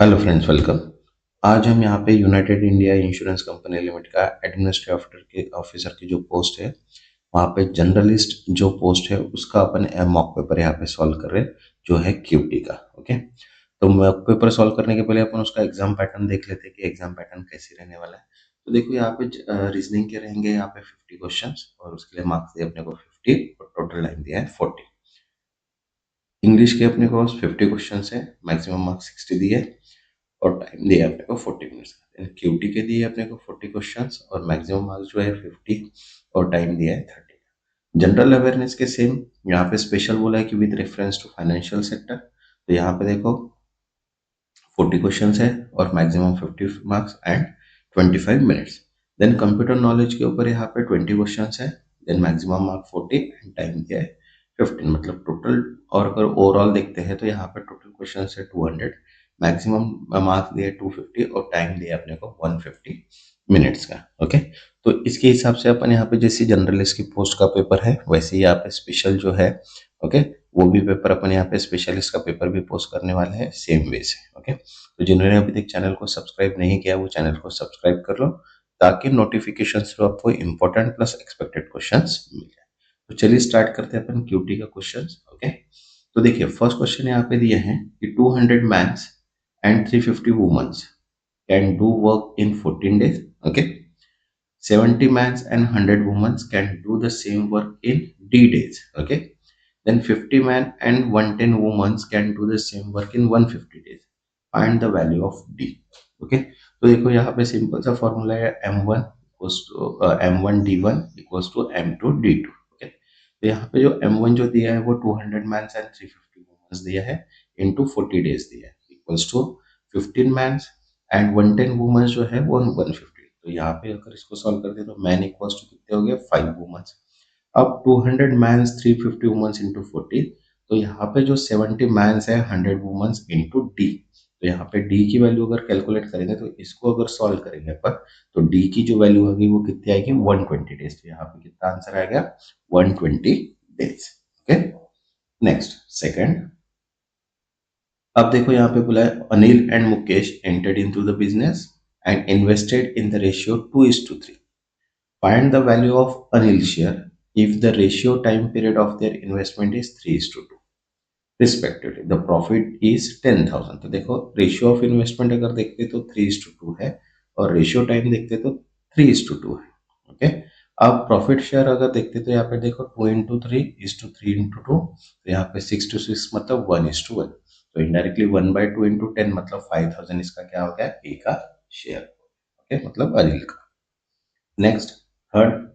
Hello friends, welcome. आज हम यहाँ पे United India insurance company limited का एडमिनिस्ट्रेटिव ऑफिसर की जो पोस्ट है, वहाँ पे जर्नलिस्ट जो पोस्ट है उसका अपन मॉक पेपर यहाँ पे सॉल्व कर रहे हैं, जो है क्यूटी का। ओके, तो मॉक पेपर सॉल्व करने के पहले अपन उसका एग्जाम पैटर्न देख लेते हैं कि एग्जाम पैटर्न कैसे रहने वाला है। तो देखो, यहाँ पे रीजनिंग के रहेंगे यहाँ पे 50 क्वेश्चन, और उसके लिए मार्क्स दिए अपने को 50 और टोटल टाइम दिया है 40। इंग्लिश के अपने को 50 क्वेश्चन है, मैक्सिमम मार्क्स 60 दिए और टाइम दिया है अपने को 40 मिनट्स का। क्यूटी के दिए अपने को 40 क्वेश्चंस और मैक्सिमम मार्क्स जो है 50 और टाइम दिया है 30। जनरल अवेयरनेस के सेम, यहाँ पे स्पेशल बोला है कि with reference to financial sector. तो यहाँ पे देखो 40 क्वेश्चन है और maximum 50 marks and 25 minutes. Then computer knowledge के ऊपर यहाँ पे 20 क्वेश्चन है, then maximum mark 40 and time दिया है 15, मतलब टोटल। और अगर ओवरऑल देखते हैं तो यहाँ पे टोटल क्वेश्चन है 200, मैक्सिमम मार्क्स दिए 250 और टाइम दिया अपने को 150 मिनट्स का। ओके, तो इसके हिसाब से अपन यहाँ पे जैसे जनरलिस्ट की पोस्ट का पेपर है वैसे ही यहाँ पे स्पेशल जो है, ओके, वो भी पेपर अपन यहाँ पे स्पेशलिस्ट का पेपर भी पोस्ट करने वाले हैं सेम वे से। ओके, तो जिन्होंने अभी तक चैनल को सब्सक्राइब नहीं किया वो चैनल को सब्सक्राइब कर लो, ताकि नोटिफिकेशन थ्रू आपको इंपॉर्टेंट प्लस एक्सपेक्टेड क्वेश्चंस मिल जाए। तो चलिए स्टार्ट करते हैं अपन क्यूटी का क्वेश्चंस। ओके, तो देखिए फर्स्ट क्वेश्चन यहाँ पे दिए हैं कि 200 mans and 350 womens can do work in 14 days। Okay, 70 mans and 100 women can do the same work in D days. Okay, then 50 men and 110 women can do the same work in 150 days. Find the value of D. Okay, तो देखो यहाँ पे simple सा formula है M1 equals to M1 D1 equals to M2 D2। Okay, तो यहाँ पे जो M1 जो दिया है वो 200 मैन्स एंड 350 वुमेन्स दिया है इनटू 40 डेज दिया है, equals to 15 mans and 110 womens जो है वो 150। तो यहाँ पे अगर इसको सॉल्व करते हैं तो मैन इक्वल्स टू कितने हो गए 5 वुमेन्स। अब 200 मैन्स 350 वुमेन्स इंटू 40, तो यहाँ पे जो 70 मैन्स है 100 वुमेन्स इंटू डी। तो यहाँ पे डी की वैल्यू अगर कैलकुलेट करेंगे तो इसको अगर सॉल्व करेंगे अपन, तो डी की जो वैल्यू होगी वो कितनी आएगी 120 डेज। तो यहाँ पे कितना आंसर आएगा 120 डेज। Okay, next second. अब देखो यहाँ पे बोला है Anil and Mukesh entered into the business and invested in the ratio 2:3। Find the value of Anil share if the ratio time period of their investment is 3:2 respectively, the profit is 10,000। तो देखो ratio of investment अगर देखते तो 3:2 है और ratio time देखते तो 3:2 है। ओके, अब प्रॉफिट शेयर अगर देखते तो यहाँ पे देखो 2:3:3:2, तो यहाँ पे 6:6 मतलब 1:1। तो इनडायरेक्टली 1/2 × 10 मतलब 5,000 इसका क्या हो गया ए का शेयर। ओके, मतलब अनिल का। Next third.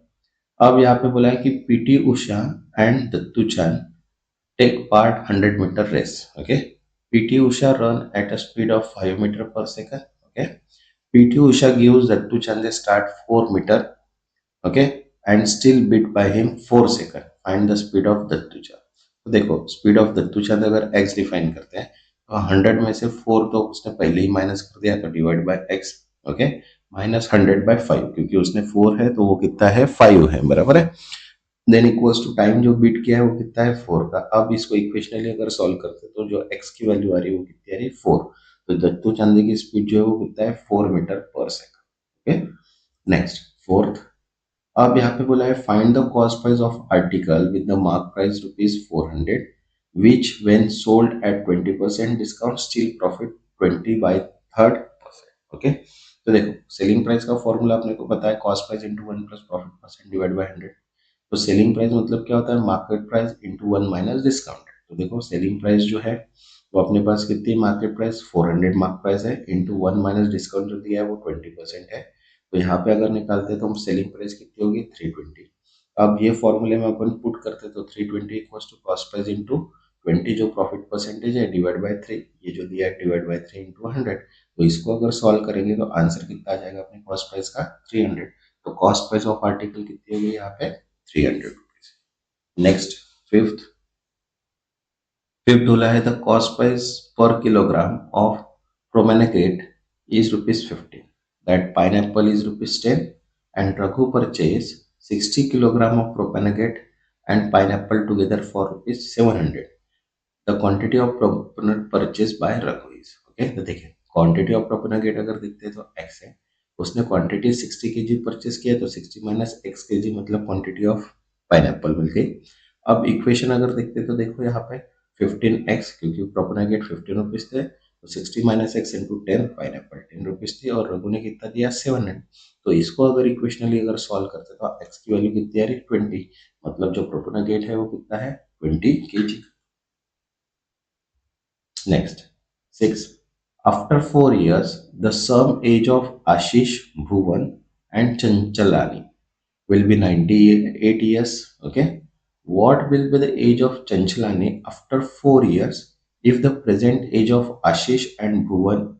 अब यहाँ पे बोला है कि PT Usha and Dattu Chand take part 100 metre race. Okay, PT Usha run at a speed of 5 metre per second. Okay, PT Usha gives Dattu Chand start 4 metre, okay, and still beat by him 4 second. Find the speed of Dattu Chand. तो देखो speed of Dattu चांद अगर x define करते हैं तो 100 में से 4 तो उसने पहले ही माइनस कर दिया, तो divide by x. Okay, minus 100/5, क्योंकि उसने 4 है तो वो कितना है 5 है, बराबर है। देन इक्वल्स टू टाइम जो बीट किया है वो कितना है 4 का। अब इसको इक्वेशनली अगर सॉल्व करते तो जो x की वैल्यू आ रही है वो कितनी आ रही है 4। तो दत्तू चांदी की स्पीड जो है वो कितना है 4 metre per second. Okay, next fourth. अब यहाँ पे बोला है find the cost price of article with the mark price ₹400 which when sold at 20% discount still profit 20/3%। Okay, तो देखो सेलिंग प्राइस का फॉर्मूला अपने को पता है, cost price into 1 plus profit percent divide by 100। तो सेलिंग प्राइस मतलब क्या होता है market price into 1 minus discount. तो देखो सेलिंग प्राइस जो है वो अपने पास कितनी मार्केट प्राइस 400 मार्क प्राइस है, इंटू 1 माइनस डिस्काउंट जो दिया है वो 20% है। तो यहाँ पे अगर निकालते हैं तो हम सेलिंग प्राइस कितनी होगी 320। अब ये फॉर्मूले में अपन पुट करते तो 320 equals to cost price into 20 जो प्रॉफिट परसेंटेज है डिवाइड बाय 3, ये जो दिया है डिवाइड बाय 3 इंटू 100। तो इसको अगर सॉल्व करेंगे तो आंसर कितना आ जाएगा अपने कॉस्ट प्राइस का 300। तो कॉस्ट प्राइस ऑफ आर्टिकल कितनी होगी यहाँ पे 300 रुपीज। Next fifth. फिफ्थ बोला है द कॉस्ट प्राइस पर kilogram of प्रोमेनेग्रेट is ₹15, that pineapple is ₹10, and Raghu purchase 60 kilogram of propagate and pineapple together for ₹700। The quantity of propagate purchased by Raghu is। Okay, तो देखिए quantity of प्रोपेनोगेट अगर देखते हैं तो x है, उसने quantity 60 KG purchase किया तो 60 माइनस x केजी मतलब क्वांटिटी ऑफ पाइनएप्पल मिल गई। अब इक्वेशन अगर देखते हैं तो देखो यहाँ पे 15x, क्योंकि प्रोपेनोगेट 15 रुपीज थे तो 60 minus x into 10, pineapple 10 rupees थी और रघु ने कितना दिया 700। तो इसको अगर इक्वेशनली अगर सॉल्व करते तो x की वैल्यू कितनी आ रही 20, मतलब जो प्रोपेनोगेट है वो कितना है 20 KG. Next, 6. After 4 years, the sum age of Ashish, Bhuvan, and Chanchalani will be 98 years. Okay. What will be the age of Chanchalani after 4 years if the present age of Ashish and Bhuvan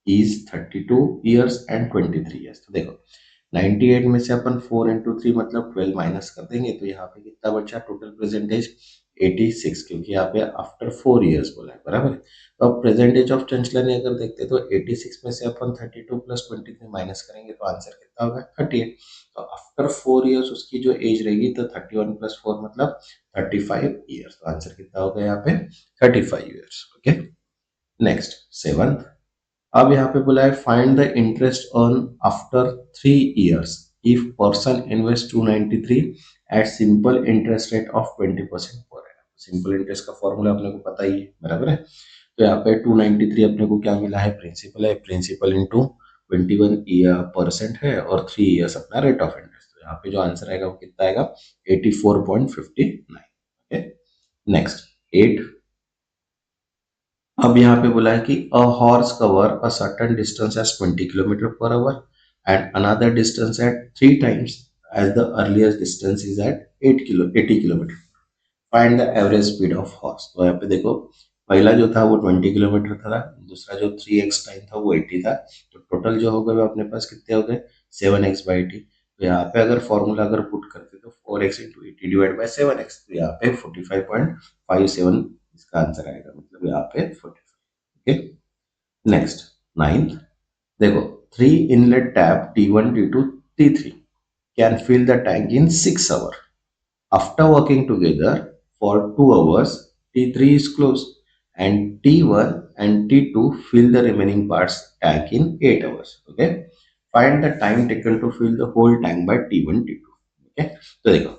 is 32 years and 23 years? तो देखो 98 में से अपन 4 into 3 मतलब 12 minus कर देंगे तो यहाँ पे कितना बचा टोटल प्रेजेंटेज 86, क्योंकि यहाँ पे आफ्टर 4 इयर्स बोला है बराबर। तो अब प्रेजेंट एज ऑफ चंचला ने अगर देखते तो 86 में से अपन 32 प्लस 23 माइनस करेंगे तो आंसर कितना होगा 38। तो आफ्टर 4 इयर्स उसकी जो एज रहेगी तो 31 प्लस 4 मतलब 35 इयर्स, तो आंसर कितना होगा यहाँ पे 35 इयर्स। ओके। नेक्स्ट 7। अब यहाँ पे बोला है find the interest earn after 3 years if person invest 293 at simple interest rate of 20% per annum. Simple interest का फॉर्मूला अपने को पता ही है बराबर है। तो यहाँ पे 293 अपने को क्या मिला है प्रिंसिपल है, प्रिंसिपल इंटू 21% है और 3 इयर्स अपना रेट ऑफ इंटरेस्ट। तो यहाँ पे जो आंसर आएगा वो कितना आएगा 84.59। ओके। नेक्स्ट 8। अब यहाँ पे बोला है कि a horse cover a certain distance as 20 kilometre per hour and another distance at 3 times as the earliest distance is at 80 kilometre. Find the average speed of horse. तो यहाँ पे देखो पहला जो था वो 20 किलोमीटर था, दूसरा जो 3x टाइम था वो 80 था, तो टोटल जो होगा वो अपने पास कितने हो गए 7x/80। तो यहाँ पे अगर फॉर्मूला अगर पुट करते तो 4x into 80 divide by 7x, तो यहाँ पे 45.57 इसका आंसर आएगा, मतलब यहाँ पे 45। ओके। Next 9th। देखो 3 inlet tap T1 T2 T3 can fill the tank in 6 hours. After working together for 2 hours, T3 is closed and T1 and T2 fill the remaining parts tank in 8 hours. Okay. Find the time taken to fill the whole tank by T1 T2. Okay. तो देखो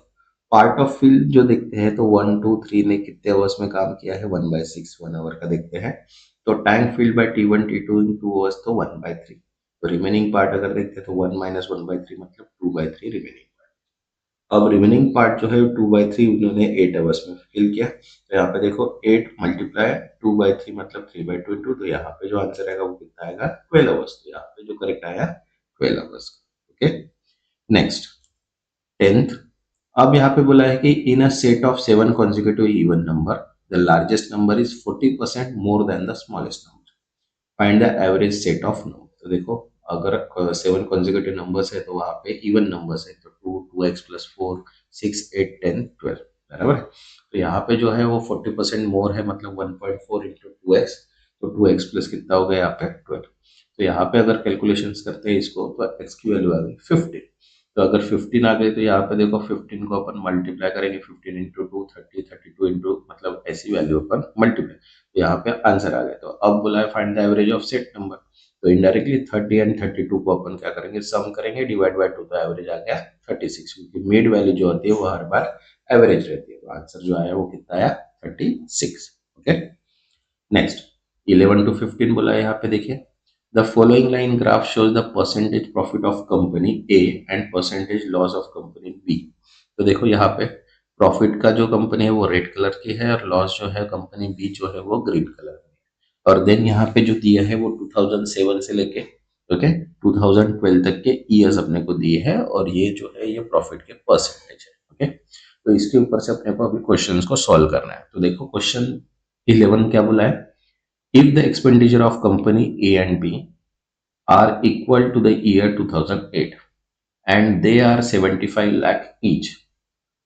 part of fill जो देखते हैं तो 1 2 3 ने कितने hours में काम किया है 1/6 1 आवर का देखते हैं। तो tank filled by T1 T2 in 2 hours तो 1/3। तो रिमेनिंग पार्ट अगर देखते हैं तो 1 माइनस 1/3 मतलब 2/3 रिमेनिंग। अब रिमेनिंग पार्ट जो है 2/3 उन्होंने 8 आवर्स में फिल किया। तो यहाँ पे देखो 8 मल्टीप्लाई 2/3 मतलब 3/2, तो यहाँ पे जो आंसर आएगा वो कितना आएगा 12 आवर्स। तो यहाँ पे जो करेक्ट आया 12 आवर्स। ओके। Next 10th। अब यहाँ पे बोला है कि in a set of 7 consecutive even number the largest number is 40% more than the smallest number. Find the average set of number. तो देखो अगर 7 कॉन्जिक्यूटिव नंबर्स है तो वहां पे इवन नंबर्स है तो 2 2x प्लस 4 6 8 10 12 बराबर है। तो यहाँ पे जो है वो 40% मोर है मतलब 1.4 इंटू 2x, तो 2x प्लस कितना हो गया यहाँ पे 12। तो यहाँ पे अगर कैलकुलेशंस करते हैं इसको तो x की वैल्यू आ गई 15। तो अगर 15 आ गई तो यहाँ पे देखो 15 को अपन मल्टीप्लाई करेंगे 15 इंटू 2 30 32 इंटू मतलब ऐसी वैल्यू अपन मल्टीप्लाई, तो यहाँ पे आंसर आ गया। तो अब बोला है find the average of set number. तो इनडायरेक्टली 30 एंड 32 को अपन क्या करेंगे सम करेंगे डिवाइड बाय 2, तो एवरेज आ गया 36, क्योंकि मिड वैल्यू जो होती है वो हर बार एवरेज रहती है। तो आंसर जो आया वो कितना आया 36। ओके। नेक्स्ट 11 to 15 बोला है यहाँ पे देखिए the following line graph shows the percentage profit of company A and percentage loss of company B. तो देखो यहाँ पे प्रॉफिट का जो कंपनी है वो रेड कलर की है और लॉस जो है कंपनी बी जो है वो ग्रीन कलर की है। और देन यहाँ पे जो दिया है वो 2007 से लेके ओके 2012 तक के ईयर्स अपने को दिए हैं और ये जो है ये प्रॉफिट के परसेंटेज है। ओके। तो इसके ऊपर से अपने को अभी क्वेश्चंस को सॉल्व करना है। तो देखो क्वेश्चन 11 क्या बोला है if the expenditure of company A and B are equal to the year 2008 and they are 75 lakh each,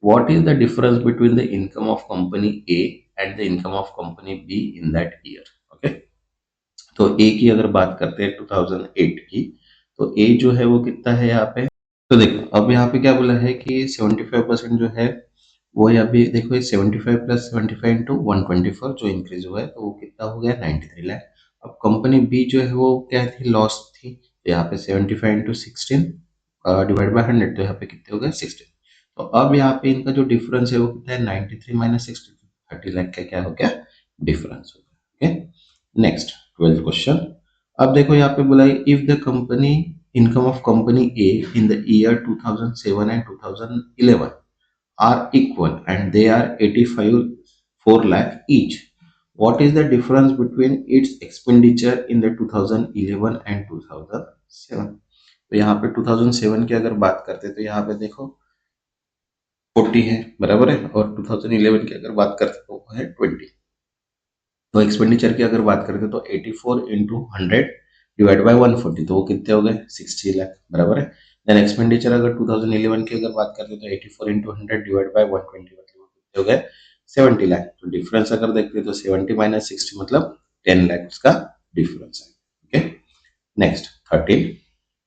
what is the difference between the income of company A and the income of company B in that year? Okay, तो A की अगर बात करते हैं 2008 की, तो A जो है वो कितना है यहाँ पे। तो देखो अब यहाँ पे क्या बोला है कि 75% जो है वो यहाँ पे देखो 75 प्लस 75 इंटू 124 जो इंक्रीज हुआ है तो वो कितना हो गया 93 लाख। अब कंपनी बी जो है वो क्या थी, लॉस थी, तो यहाँ पे 75 इंटू 16 डिवाइड बाय 100, तो यहाँ पे कितने हो गए 16। तो अब यहाँ पे इनका जो डिफरेंस है वो कितना है, 93 माइनस 60, 30 लाख का क्या हो गया, डिफरेंस हो गया। Okay, next 12th question. अब देखो यहाँ पे बोला है, if the company income of company A in the year 2007 and 2011 are equal and they are 85 4 lakh each, what is the difference between its expenditure in the 2011 and 2007? तो यहाँ पे 2007 की अगर बात करते हैं तो यहाँ पे देखो 40 है, बराबर है, और 2011 की अगर बात करते हैं तो वो है 20। तो एक्सपेंडिचर की अगर बात करते हैं तो 84 इंटू 100 डिवाइड बाय 140, तो वो कितने हो गए 60 लाख, बराबर है। देन एक्सपेंडिचर अगर 2011 की अगर बात करते हैं तो 84 इंटू 100 डिवाइड बाय 120, मतलब वो कितने हो गए 70 लाख। तो डिफरेंस अगर देखते हैं तो 70 माइनस 60 मतलब 10 लाख का डिफरेंस है। Okay, next 13।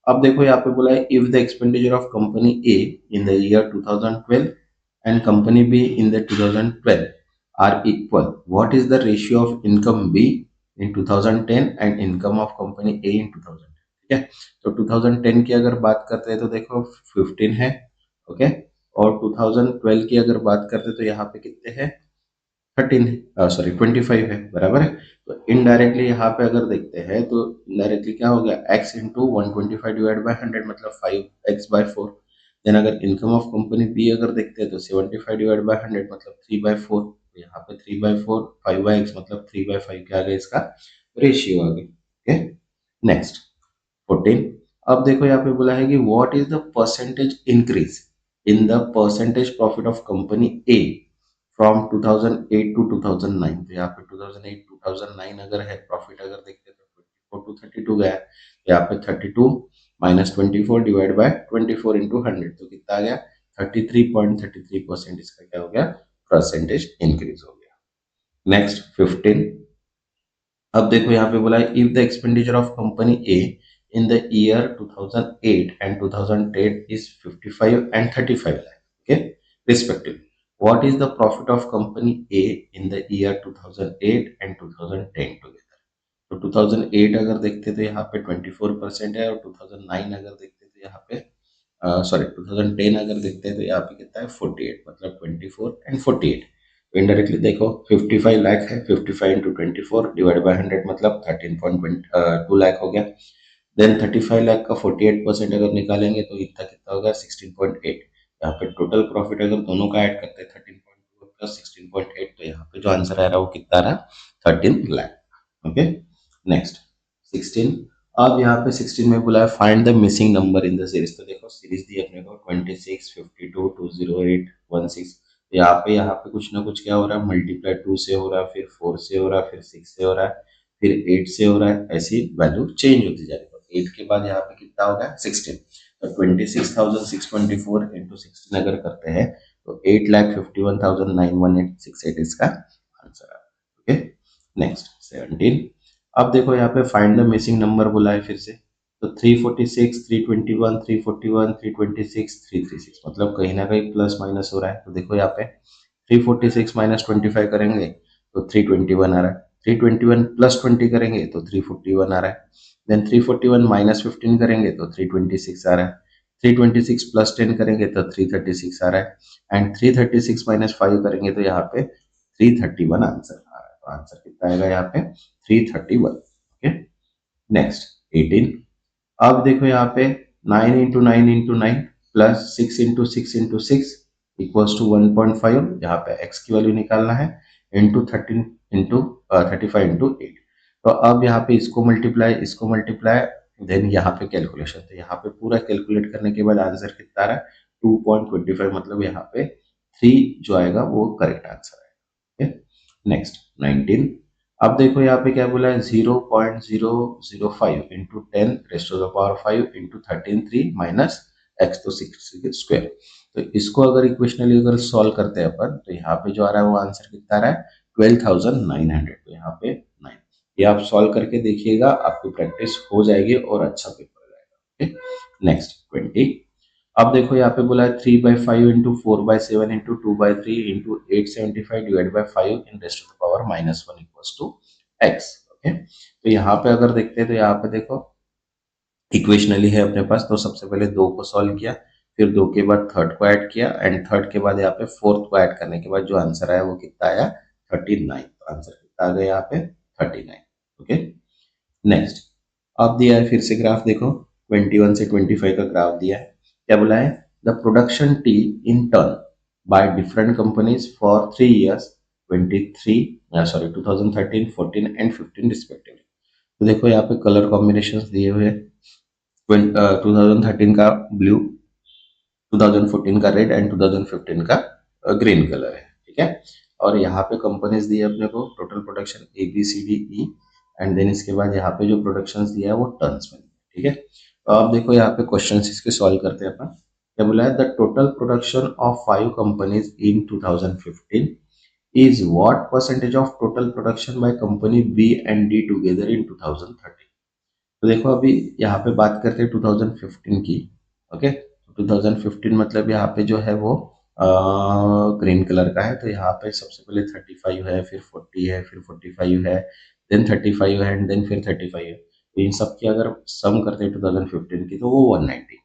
अब देखो यहाँ पे बोला है, if the expenditure of company A in the year 2012 and company B in the 2012 are equal, what is the ratio of income B in 2010 and income of company A in 2010? ठीक है, तो 2010 की अगर बात करते हैं तो देखो 15 है, ओके, और 2012 की अगर बात करते हैं तो यहाँ पे कितने हैं, 13 है, सॉरी 25 है, बराबर है। तो इनडायरेक्टली यहाँ पे अगर देखते हैं तो इनडायरेक्टली क्या हो गया, x इंटू 125 डिवाइड बाई 100 मतलब 5x बाय 4। देन अगर इनकम ऑफ कंपनी बी अगर देखते हैं तो 75 डिवाइड बाय 100 मतलब 3/4, तो यहाँ पे 3/4 5/x मतलब 3/5 क्या आ गया, इसका रेशियो आ गया। Okay, next 14। अब देखो यहाँ पे बोला है कि what is the percentage increase in the percentage profit of company A from 2008 to 2009। तो यहाँ पे 2008 2009 अगर है प्रॉफिट अगर देखते हैं तो 24 टू 32 गया है, तो यहाँ पे 32 माइनस 24 डिवाइड बाय 24 इंटू 100, तो कितना आ गया 33.33%, इसका क्या हो गया, परसेंटेज इंक्रीज हो गया। नेक्स्ट 15। अब देखो यहाँ पे बोला है, if the expenditure of company A in the year 2008 and 2010 is 55 and 35 lakh, okay, respectively, what is the profit of company A in the year 2008 and 2010 together. तो 2008 अगर देखते तो यहाँ पे 24% है, और 2009 अगर देखते तो यहाँ पे सॉरी 2010 अगर देखते हैं तो यहाँ पे कितना है 48, मतलब 24 एंड 48। तो इनडायरेक्टली देखो 55 लाख है, 55 इंटू 24 डिवाइड बाय 100 मतलब 13.2 लाख हो गया। देन 35 लाख का 48% अगर निकालेंगे तो इतना कितना होगा 16.8। यहाँ पे टोटल प्रॉफिट अगर दोनों का ऐड करते हैं 13.2 प्लस 16.8, तो यहाँ पे जो आंसर आ रहा है वो कितना आ रहा है 13 लाख। Okay, next 16। अब यहाँ पे 16 में बोला है find the missing number in the series. तो देखो सीरीज दी अपने को 26 52 208 16। यहाँ पे कुछ ना कुछ क्या हो रहा है, मल्टीप्लाई 2 से हो रहा है, फिर 4 से हो रहा है, फिर 6 से हो रहा है, फिर 8 से हो रहा है, ऐसी वैल्यू चेंज होती जा रही है। 8 के बाद यहाँ पे कितना होगा 16, तो 26,624 इंटू 16 अगर करते हैं तो 8,51,91868 इसका आंसर है। Okay, next 17। अब देखो यहाँ पे फाइंड द मिसिंग नंबर बोला है फिर से, तो 346 321 341 326 336, मतलब कहीं ना कहीं प्लस माइनस हो रहा है। तो देखो यहाँ पे 346 माइनस 25 करेंगे तो 321 आ रहा है, 321 प्लस 20 करेंगे तो 341 आ रहा है, देन 341 माइनस 15 करेंगे तो 326 आ रहा है, 326 प्लस 10 करेंगे तो 336 आ रहा है, एंड 336 माइनस 5 करेंगे तो यहाँ पे 331 आंसर आ रहा है। तो आंसर कितना आएगा यहाँ पे 331। Okay, next 18। अब देखो यहाँ पे 9 into 9 into 9 plus 6 into 6 into 6 equals to 1.5, यहाँ पे x की वैल्यू निकालना है, इंटू 13 इंटू 35 इंटू 8। तो अब यहाँ पे इसको मल्टीप्लाई देन यहाँ पे कैलकुलेशन, तो यहाँ पे पूरा कैलकुलेट करने के बाद आंसर कितना आ रहा है 2.25, मतलब यहाँ पे 3 जो आएगा वो करेक्ट आंसर है। नेक्स्ट 19। अब देखो यहाँ पे क्या बोला है 0.005 into 10 raised to the power 5 into 13 3 minus x, तो 6 स्क्वायर। तो इसको अगर इक्वेशनली अगर सॉल्व करते हैं अपन तो यहाँ पे जो आ रहा है वो आंसर कितना आ रहा है 12,900। तो यहाँ पे 9, ये आप सॉल्व करके देखिएगा, आपकी प्रैक्टिस हो जाएगी और अच्छा पेपर जाएगा। Okay, next 20। अब देखो यहाँ पे बोला है 3/5 into 4/7 into 2/3 into 875 divide by 5 in raised to the power -1 equals to x। ओके, तो यहाँ पे अगर देखते हैं तो यहाँ पे देखो इक्वेशनली है अपने पास, तो सबसे पहले दो को सॉल्व किया, फिर दो के बाद थर्ड को ऐड किया, एंड थर्ड के बाद यहाँ पे फोर्थ को ऐड करने के बाद जो आंसर आया वो कितना आया, 39। तो आंसर कितना आ गया यहाँ पे, 39। Okay, next. अब दिया है फिर से ग्राफ देखो, 21 से 25 का ग्राफ दिया है। क्या बोला है, the production T in turn by different companies for 3 years, 2013, 14 and 15 respectively. तो देखो यहाँ पे कलर कॉम्बिनेशन दिए हुए हैं, 2013 का ब्लू, 2014 का रेड एंड 2015 का ग्रीन कलर है, ठीक है। और यहाँ पे कंपनीज दी है अपने को, total production ABCDE, and then इसके बाद यहाँ पे जो प्रोडक्शन दिया है वो टन्स में, ठीक है। तो आप देखो यहाँ पे क्वेश्चन इसके सॉल्व करते हैं अपन। क्या बोला है, the total production of 5 companies in 2015 is what percentage of total production by company B and D together in 2013। तो देखो अभी यहाँ पे बात करते हैं 2015 की। ओके, 2015 मतलब यहाँ पे जो है वो ग्रीन कलर का है, तो यहाँ पे सबसे पहले 35 है, फिर 40 है, फिर 45 है, देन 35 है, एंड देन फिर 35 है। तो इन सब की अगर सम करते हैं 2015 की तो वो 190।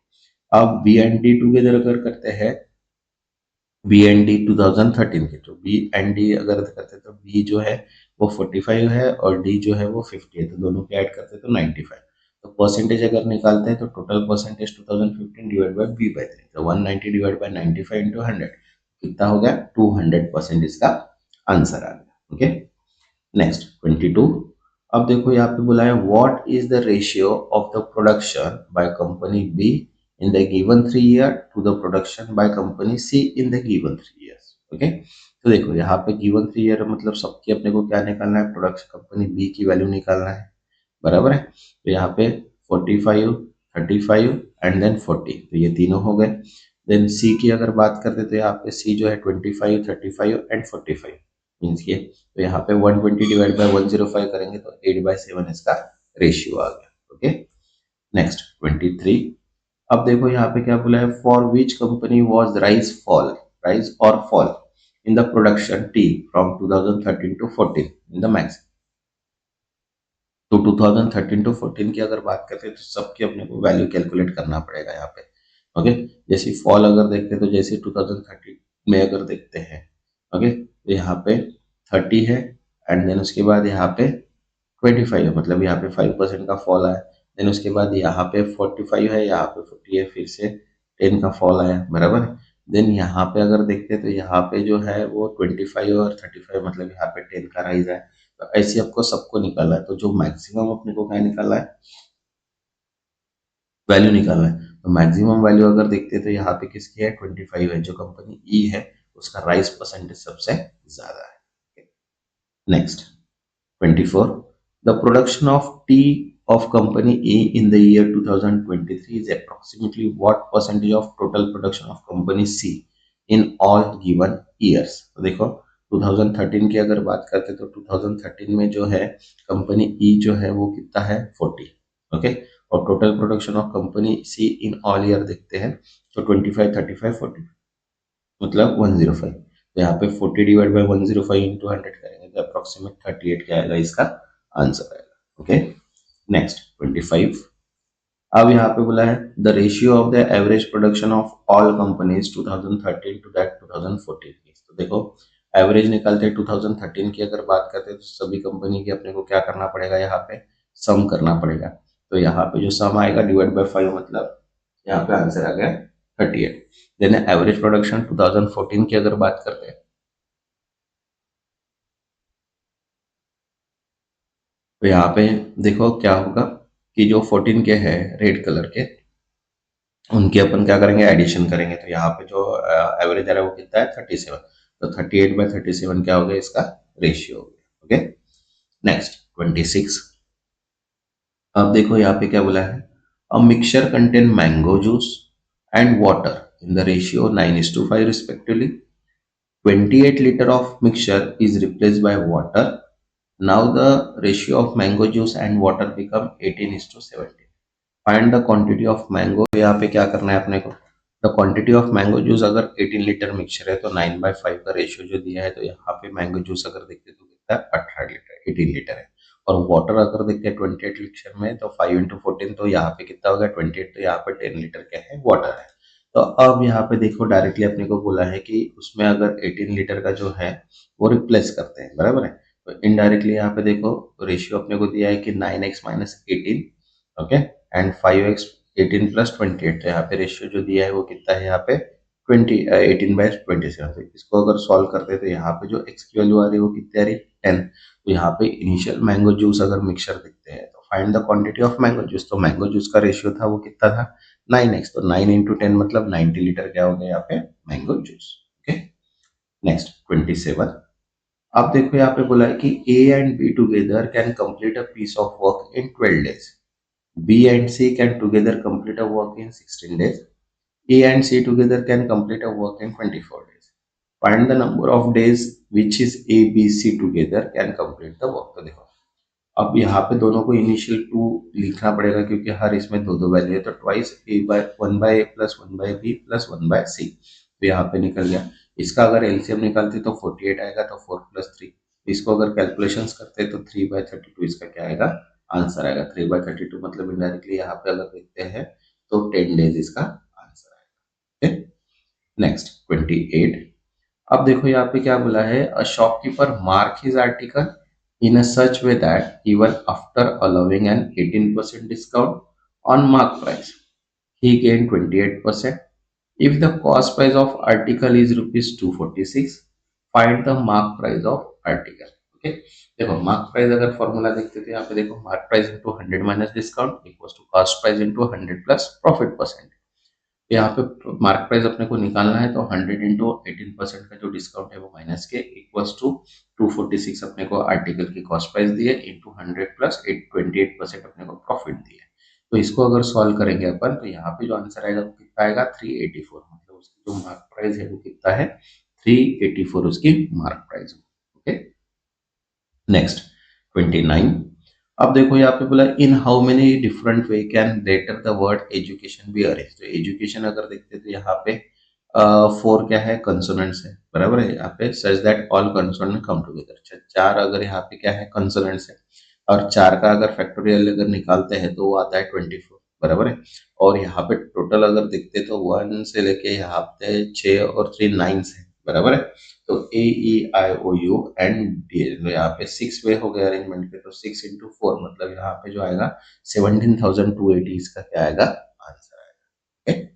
अब बी एंड डी टूगेदर अगर करते हैं, बी एंड डी 2013 के, तो बी एंड डी अगर करते हैं तो बी जो है वो 45 है और डी जो है वो 50 है, तो दोनों के ऐड करते हैं तो 95। तो परसेंटेज अगर निकालते हैं तो total percentage 2015 divide by B by 3, तो 190 डिवाइड बाय 95 इंटू 100 कितना हो गया, 200% इसका आंसर आ गया। Okay, next 22। अब देखो यहाँ पे बोला है, what is the ratio of the production by company B in the given 3 year to the production by company C in the given 3 years। Okay, तो देखो यहाँ पे गिवन 3 year मतलब सबकी अपने को क्या निकालना है, प्रोडक्शन कंपनी बी की वैल्यू निकालना है, बराबर है। तो यहाँ पे 45, 35 एंड देन 40, तो ये तीनों हो गए। देन सी की अगर बात करते तो यहाँ पे सी जो है 25, 35 एंड 45 मीन्स ये, तो यहाँ पे 120 डिवाइड बाय 105 करेंगे तो 8/7 इसका रेशियो आ गया। Okay, next 23। अब देखो यहाँ पे क्या बोला है, for which company was rise और fall in the production tea from 2013 to 14 in the max. तो 2013 टू 14 की अगर बात करते हैं तो सबकी अपने को वैल्यू कैलकुलेट करना पड़ेगा यहाँ पे। ओके, जैसे फॉल अगर देखते हैं तो जैसे 2013 में अगर देखते हैं, ओके, तो यहाँ पे 30 है, एंड देन उसके बाद यहाँ पे 25 है, मतलब यहाँ पे 5% का फॉल आया। देन उसके बाद यहाँ पे 45 है, यहाँ पे 40 है, फिर से 10 का फॉल आया, बराबर। देन यहाँ पे अगर देखते हैं तो यहाँ पे जो है वो 25 और 35 मतलब यहाँ पे 10 का राइज है। तो ऐसे आपको सबको निकालना है, तो जो मैक्सिमम अपने को क्या निकालना है, वैल्यू निकालना है। तो मैक्सिमम वैल्यू अगर देखते हैं तो यहाँ पे किसकी है, 25 है, जो कंपनी ई है उसका राइज परसेंटेज सबसे ज्यादा है। Next 24, the production of tea of company A in the year 2023 is approximately what percentage of total production of company C in all given years। तो देखो 2013 की अगर बात करते तो 2013 में जो है कंपनी E जो है वो कितना है, 40। ओके, और total production of company C in all year देखते हैं तो 25, 35, 40 मतलब 105। तो यहाँ पे 40 डिवाइड बाई 105 इंटू 100 करेंगे तो अप्रोक्सीमेट 38 क्या आएगा, इसका आंसर आएगा। Okay, next 25। अब यहाँ पे बोला है, the ratio of the average production of all companies 2013 to that 2014। तो देखो एवरेज निकालते हैं 2013 की अगर बात करते हैं तो सभी कंपनी की अपने को क्या करना पड़ेगा, यहाँ पे सम करना पड़ेगा। तो यहाँ पे जो सम आएगा डिवाइड बाय 5 मतलब यहाँ पे आंसर आ गया 38। देन एवरेज प्रोडक्शन 2014 की अगर बात करते हैं तो यहाँ पे देखो क्या होगा कि जो 14 के हैं रेड कलर के, उनके अपन क्या करेंगे, एडिशन करेंगे। तो यहाँ पे जो एवरेज आ रहा है वो कितना है, 37। तो 38/37 क्या हो गया, इसका रेशियो हो गया। Okay, next 26। अब देखो यहाँ पे क्या बोला है, a mixture contain mango juice and water in the ratio 9:5 respectively. 28 liter of mixture is replaced by water. Now the ratio of mango juice and water become 18:17। Find the quantity of mango. यहाँ पे क्या करना है अपने को, the quantity of mango juice अगर 18 litre mixture है तो 9/5 का रेशियो जो दिया है, तो यहाँ पे मैंगो जूस अगर देखते तो कितना है, 18 लीटर, 18 लीटर है। और वाटर अगर देखते हैं 28 लीटर में तो 5 into 14, तो यहाँ पे कितना होगा 28, तो यहाँ पे 10 लीटर क्या है वाटर है। तो अब यहाँ पे देखो डायरेक्टली अपने को बोला है कि उसमें अगर 18 लीटर का जो है वो रिप्लेस करते हैं, बराबर है। तो इनडायरेक्टली यहाँ पे देखो रेशियो अपने को दिया है कि 9x-18, ओके, एंड 5x 18 + 28, तो यहाँ पे रेशियो जो दिया है वो कितना है यहाँ पे 18/27। तो इसको अगर सॉल्व करते हैं तो यहाँ पे जो x की वैल्यू आ रही है वो कितनी आ रही है 10। तो यहाँ पे इनिशियल मैंगो जूस अगर मिक्सचर देखते हैं तो find the quantity of mango juice, तो मैंगो जूस का रेशियो था वो कितना था 9x, तो 9 × 10 मतलब 90 लीटर क्या हो गया यहाँ पे मैंगो जूस। Okay, next 27। अब देखो यहाँ पे बोला है कि A and B together can complete a piece of work in 12 days, B and C can together complete a work in 16 days, A and C together can complete a work in 24 days, find the number of days which is A B C together can complete the work. तो देखो अब यहाँ पे दोनों को initial to लिखना पड़ेगा क्योंकि हर इसमें दो दो वैल्यू है, तो twice a by 1/a plus 1/b plus 1/c, तो यहाँ पे निकल गया। इसका अगर एलसीएम निकालते तो 48 आएगा, तो 4 + 3। इसको अगर कैलकुलेशंस करते तो 3/32 इसका क्या आएगा आंसर आएगा। 3/32 मतलब इनडायरेक्टली यहाँ पे अगर देखते हैं तो 10 डेज इसका आंसर आएगा। नेक्स्ट 28। अब देखो यहाँ पे क्या बोला है, a shopkeeper mark his article in a such way that even after allowing an 18% discount on mark price he gained 28%. If the cost price of article is rupees 246, find the mark price of article. Okay, देखो mark price अगर formula देखते थे यहाँ पे देखो mark price into 100 minus discount equals to cost price into 100 plus profit percent. यहाँ पे mark price अपने को निकालना है तो 100 × 18% का जो डिस्काउंट है वो माइनस के इक्वल्स टू 246 अपने को आर्टिकल की कॉस्ट प्राइस दी है इंटू 100 प्लस 28% अपने को प्रॉफिट दी है। तो इसको अगर सॉल्व करेंगे अपन तो यहाँ पे जो आंसर आएगा वो कितना आएगा 384, मतलब उसकी जो मार्क प्राइस है वो कितना है 384 उसकी मार्क प्राइस। Okay, next 29। अब देखो यहाँ पे बोला in how many different way can later the word education be arrange. तो एजुकेशन अगर देखते तो यहाँ पे 4 क्या है कंसोनेंट्स है, बराबर है। यहाँ पे such that all consonant come together, 4 अगर यहाँ पे क्या है कंसोनेंट्स है, और 4 का अगर फैक्टोरियल अगर निकालते हैं तो वो आता है 24, बराबर है। और यहाँ पे टोटल अगर देखते तो 1 से लेके यहाँ पे 6 और 3 9 है, बराबर है। तो ए ई आई ओ यू एंड डी, यहाँ पे 6 वे हो गया अरेंजमेंट के, तो 6 × 4 मतलब यहाँ पे जो आएगा 17,280 इसका क्या आएगा आंसर आएगा। Okay,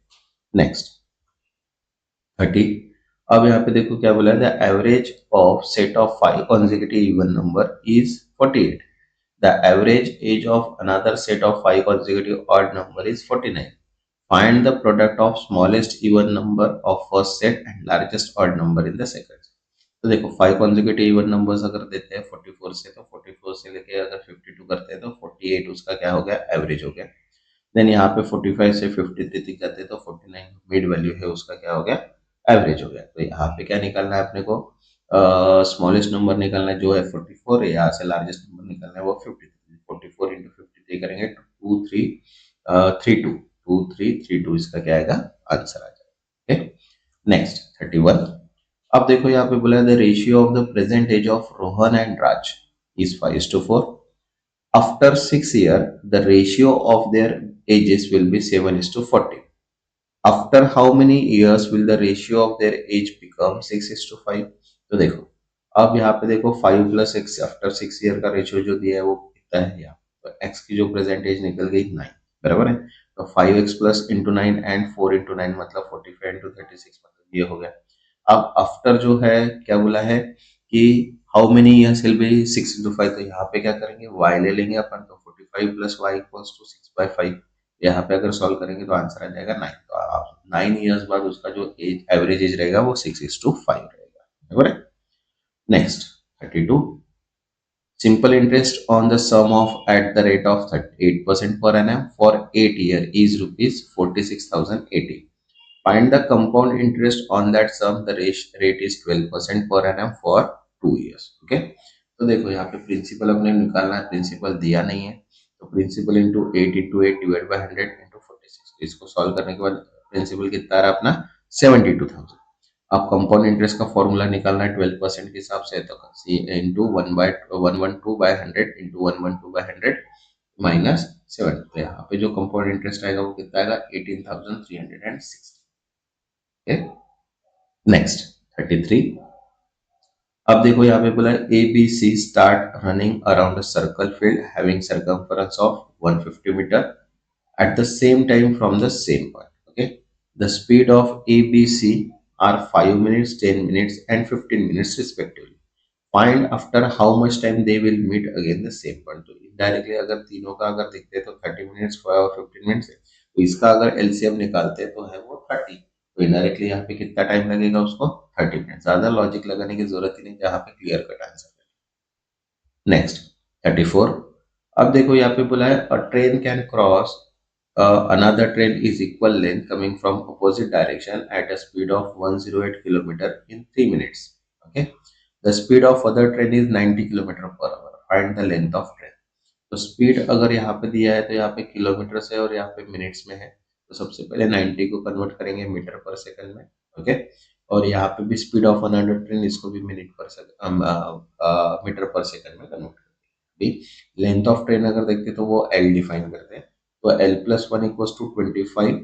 next 30। अब यहाँ पे देखो क्या बोला है, the average of set of 5 consecutive even number is 48, the average age of another set of 5 consecutive odd number is 49, find the product of smallest even number of first set and largest odd number in the second. तो देखो 5 consecutive even numbers अगर देते हैं 44 से, तो 44 से लेके अगर 52 करते हैं तो 48 उसका क्या हो गया एवरेज हो गया। देन यहाँ पे 45 से 53 तक जाते हैं तो 49 मिड वैल्यू है उसका क्या हो गया एवरेज हो गया। तो यहाँ पे क्या निकालना है अपने को, स्मॉलेस्ट नंबर निकालना है जो है 44, यहाँ से लार्जेस्ट नंबर निकालना है वो 53। 44 इंटू 53 करेंगे तो 2332 इसका क्या आएगा आंसर आ जाएगा। Okay, next 31। अब देखो यहाँ पे बोला है the ratio of the present age of Rohan and Raj is 5:4। After 6 years, the ratio of their ages will be 7:40. After how many years will the ratio of their age become 6:5? तो देखो अब यहाँ पे देखो 5 + x आफ्टर 6 year का ratio जो दिया है वो कितना है यहाँ, तो x की जो प्रेजेंट एज निकल गई 9, बराबर है। तो 5x प्लस इंटू 9 एंड 4 × 9 मतलब 45 × 36 मतलब ये हो गया। अब आफ्टर जो है क्या बोला है कि how many years will be 6 × 5, तो यहाँ पे क्या करेंगे y ले लेंगे अपन, तो 45 + y = 6/5। यहाँ पे अगर सॉल्व करेंगे तो आंसर आ जाएगा 9। तो आप 9 ईयर्स बाद उसका जो एज एवरेज एज रहेगा वो 6:5 रहेगा, बराबर है। Next 32। Simple interest on the sum of at the rate of 8% per annum for 8 years is rupees 46,080. Find the compound interest on that sum. The rate is 12% per annum for 2 years. Okay. तो देखो यहाँ पे principal अपने निकालना है, principal दिया नहीं है, तो प्रिंसिपल इंटू 8 × 8 डिवाइड बाई 100 × 46। इसको सॉल्व करने के बाद प्रिंसिपल कितना आ रहा है अपना 72,000। आप कंपाउंड इंटरेस्ट का फॉर्मूला निकालना है 12% के हिसाब से, तो सी इंटू 1/112 इंटू 112 माइनस 7। तो यहाँ पे जो कंपाउंड इंटरेस्ट आएगा वो कितना आएगा 18,360। नेक्स्ट 33। अब देखो यहाँ पे बोला A B C start running around a circle field having circumference of 150 metre at the same time from the same point. Okay, the speed of ABC are 5 minutes, 10 minutes, and 15 minutes respectively. Find after how much time they will meet again the same point. तो indirectly अगर तीनों का अगर देखते हैं तो 30 minutes और 15 minutes है, तो इसका अगर एलसीएम निकालते हैं तो है वो 30। तो इनडायरेक्टली यहाँ पे कितना टाइम लगेगा उसको 30 मिनट। ज्यादा लॉजिक लगाने की जरूरत ही नहीं, जहाँ पे क्लियर कट आंसर है। नेक्स्ट 34। अब देखो यहाँ पे बोला है अ train can cross another train is equal length coming from opposite direction at a speed of 108 kilometer in 3 minutes. Okay, the speed of other train is 90 kilometer per hour. Find the length of train. तो speed अगर यहाँ पे दिया है तो यहाँ पे kilometre से और यहाँ पे मिनट्स में है, तो सबसे पहले 90 को कन्वर्ट करेंगे मीटर पर सेकंड में। ओके, और यहाँ पे भी स्पीड ऑफ अनदर ट्रेन, इसको भी minute per second metre per second में कन्वर्ट करेंगे। लेंथ ऑफ ट्रेन अगर देखते तो वो एल डिफाइन करते हैं, तो L plus one equals to 25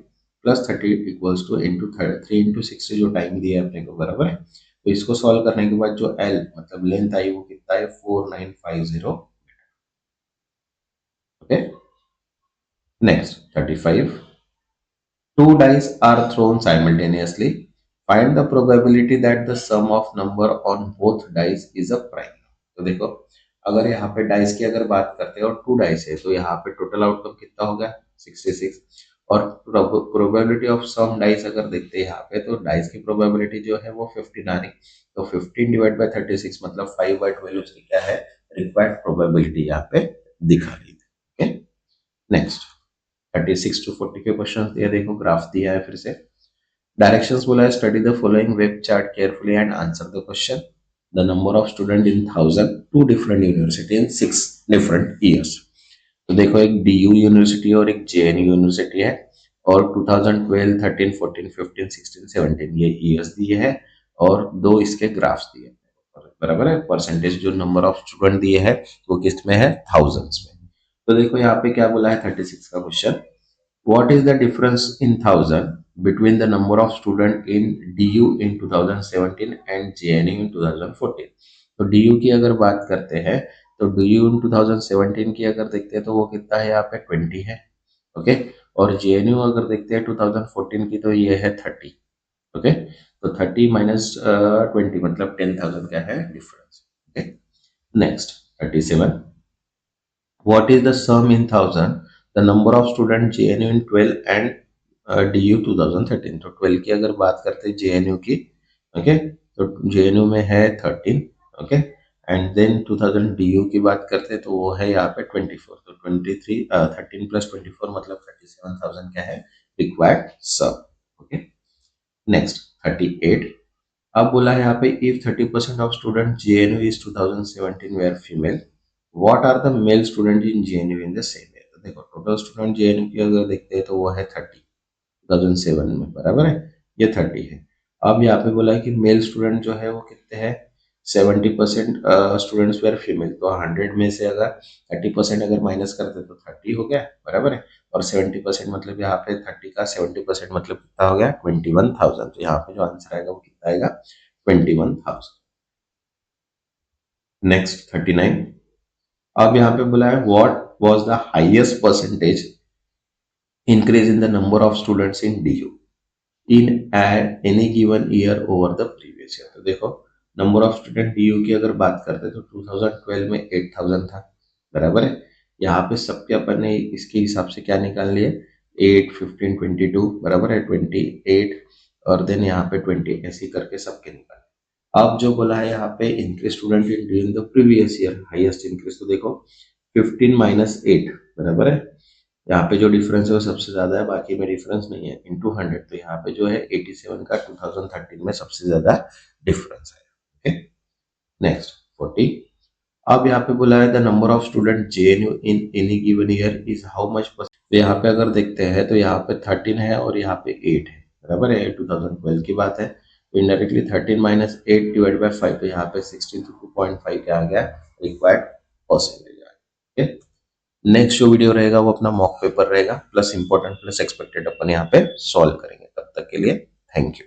plus 30 equals to into 3 into 60 जो टाइम दिया है अपने को, बराबर है। तो इसको सॉल्व करने के बाद जो एल मतलब लेंथ आई वो कितना है 4950। Okay, next 35। Two dice are thrown simultaneously. Find the probability that the sum of number on both dice is a prime. तो देखो अगर यहाँ पे डाइस की अगर बात करते हैं और टू डाइस है, तो यहाँ पे टोटल आउटकम कितना होगा 66। और प्रोबेबिलिटी ऑफ सम डाइस अगर देखते हैं यहाँ पे, तो डाइस की प्रोबेबिलिटी जो है वो 15 आ रही। तो 15 डिवाइड बाय 36 मतलब 5/12 उसकी क्या है रिक्वायर्ड प्रोबेबिलिटी यहाँ पे दिखा रही थी। ओके, नेक्स्ट 36 to 40 के क्वेश्चन दिया, देखो ग्राफ दिया है फिर से। डायरेक्शंस बोला है study the following web chart carefully and answer the question. The number of student in 1000, two different university in 6 different years. तो देखो एक डीयू यूनिवर्सिटी और एक जेएनयू यूनिवर्सिटी है, और 2012, 13, 14, 15, 16, 17 ये ईयर्स दिए हैं, और दो इसके ग्राफ्स दिए हैं, बराबर है। परसेंटेज जो नंबर ऑफ स्टूडेंट दिए है वो किस में है थाउजेंड्स में। तो देखो यहाँ पे क्या बोला है 36 का question, what is the difference in thousand between the number of student in DU in 2017 and JNU in 2014। तो डीयू की अगर बात करते हैं तो डीयू इन 2017 की अगर देखते हैं तो वो कितना है यहाँ पे 20 है। ओके, और जेएनयू अगर देखते हैं 2014 की तो ये है 30। ओके, तो 30 माइनस 20 मतलब 10,000 क्या है difference. Okay, next 37। What is the sum in thousand? The number of students JNU in 12 and DU 2013। तो 12 की अगर बात करते हैं JNU की, ओके, तो JNU में है 13। ओके, एंड देन 2000 DU की बात करते हैं तो वो है यहाँ पे 24। तो 13 प्लस 24 मतलब 37,000 क्या है रिक्वायर्ड सम। Okay, next 38। अब बोला है यहाँ पे if 30% of student JNU is 2017 were female, what are the male student in JNU in the same year. तो देखो टोटल स्टूडेंट जेएनयू की अगर देखते हैं तो वो है 30 2007 में, बराबर है, ये 30 है। अब यहाँ पे बोला है कि मेल स्टूडेंट जो है वो कितने हैं 70% स्टूडेंट्स वेर फीमेल। तो 100 में से अगर 30% अगर माइनस करते तो 30 हो गया, बराबर है। और 70% मतलब यहाँ पे 30 का 70% मतलब कितना हो गया 21,000। तो यहाँ पे जो आंसर आएगा वो कितना आएगा 21,000। नेक्स्ट 39। अब यहाँ पे बोला है what was the highest percentage increase in the number of students in DU in any given year over the previous year. तो देखो नंबर ऑफ स्टूडेंट डीयू की अगर बात करते हैं तो 2012 में 8000 था, बराबर है। यहाँ पे सबके अपन ने इसके हिसाब से क्या निकाल लिए 8, 15, 22, बराबर है 28, और देन यहाँ पे 20 ऐसे करके सबके निकाले। अब जो बोला है यहाँ पे increase student in during the previous year highest increase, तो देखो 15 माइनस 8, बराबर है। यहाँ पे जो डिफरेंस है वो सबसे ज्यादा है, बाकी में डिफरेंस नहीं है, इंटू 100। तो यहाँ पे जो है 87 का 2013 में सबसे ज्यादा डिफरेंस है। Okay, next 40। अब यहाँ पे बोला है the number of student JNU in any given year is how much. तो यहाँ पे अगर देखते हैं तो यहाँ पे 13 है और यहाँ पे 8 है, बराबर है, 2012 की बात है। तो इनडायरेक्टली 13 माइनस 8 डिवाइड बाय 5, तो यहाँ पे 62.5 क्या आ गया, रिक्वायर्ड परसेंटेज आ गया। ओके, नेक्स्ट जो वीडियो रहेगा वो अपना मॉक पेपर रहेगा, प्लस इंपॉर्टेंट प्लस एक्सपेक्टेड अपन यहाँ पे सॉल्व करेंगे। तब तक के लिए थैंक यू।